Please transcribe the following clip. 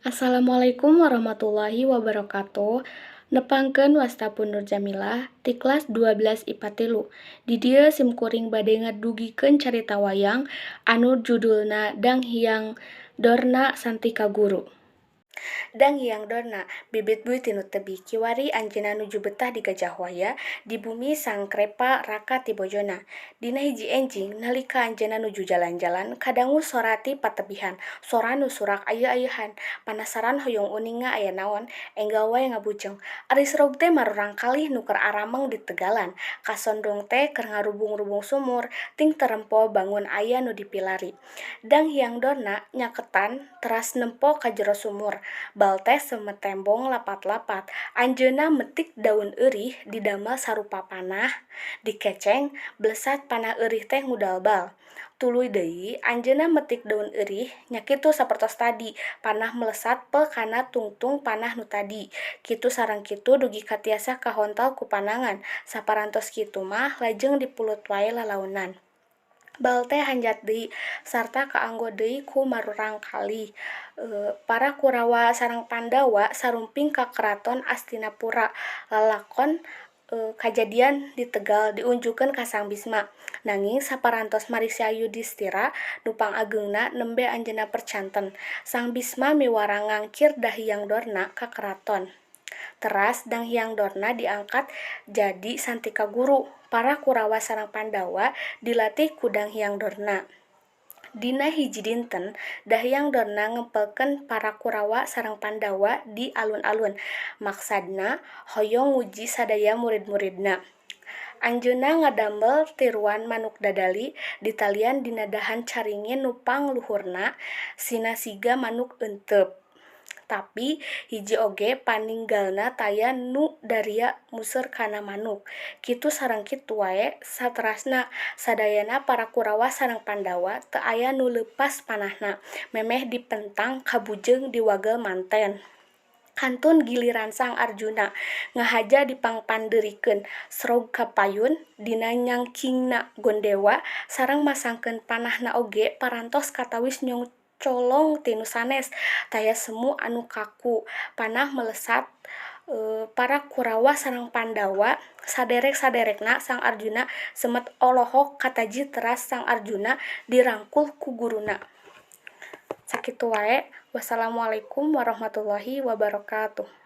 Assalamualaikum warahmatullahi wabarakatuh. Nepangkeun wastapun Nur Jamilah ti kelas 12 IPA 3. Di dieu simkuring bade ngadugikeun carita wayang anu judulna Dang Hyang Dorna Santika Guru. Dang Hyang Dorna, bibit buih tinu tebi kiwari anjeunna nuju betah di Gajah Waya, di bumi Sangkrepa Raka ti bojona. Dina hiji enjing nalika anjeunna nuju jalan-jalan, kadangu sora ti patebihan, sora nu surak aeuh-aeuhan. Panasaran hoyong uninga aya naon, enggal wae ngabujeng. Ari serog teh marurang kalih nu keur arameng di tegalan. Kasondong teh keur ngarubung-rubung sumur, ting terempo bangun aya nu dipilari. Dang Hyang Dorna nyaketan teras nempo ka jero sumur. Bal teh semetembong lapat-lapat. Anjeunna metik daun eurih didamel sarupa panah, dikeceng, blesat panah eurih teh ngudal bal. Tuluy deui, anjeunna metik daun eurih, nya kitu sapertos tadi, panah melesat pe kana tungtung panah nu tadi. Kitu sareng kitu dugi katiasa kahontal ku panangan. Saparantos kitu mah lajeng dipulut wae lalaunan. Bal teh hanjat deui sarta kaanggo deui ku marurang kalih. Para Kurawa sareng Pandawa sarumping ka Keraton Astinapura. Lalakon kajadian di Tegal diunjukeun ka Sang Bisma. Nanging saparantos marisia Yudistira nu pangageungna nembe anjeunna percanten. Sang Bisma miwara ngangkir Dang Hyang Dorna ka keraton. Teras Dang Hyang Dorna diangkat jadi Santika Guru. Para Kurawa sareng Pandawa dilatih ku Dang Hyang Dorna. Dina hiji dinten, Dang Hyang Dorna ngempelkeun para Kurawa sareng Pandawa di alun-alun. Maksadna hoyong nguji sadaya murid-muridna. Anjeunna ngadamel tiruan manuk dadali ditalian dina dahan caringin nu pangluhurna sinasiga manuk eunteub. Tapi hiji oge paninggalna taya nu daria museur kana manuk. Kitu sareng kitu wae saterasna sadayana para Kurawa sareng Pandawa teu aya nu leupas panahna, memeh dipentang kabujeng di wagel manten. Kantun giliran Sang Arjuna ngahaja dipangpandeurikeun srog kapayun dina nyangkingna Gondewa sareng masangkeun panahna oge parantos katawis colong tinu sanes taya semu anu kaku. Panah melesat para Kurawa sareng Pandawa saderek-saderekna Sang Arjuna semet olohok kataji teras Sang Arjuna dirangkul ku guruna. Sakitu wae. Wassalamualaikum warahmatullahi wabarakatuh.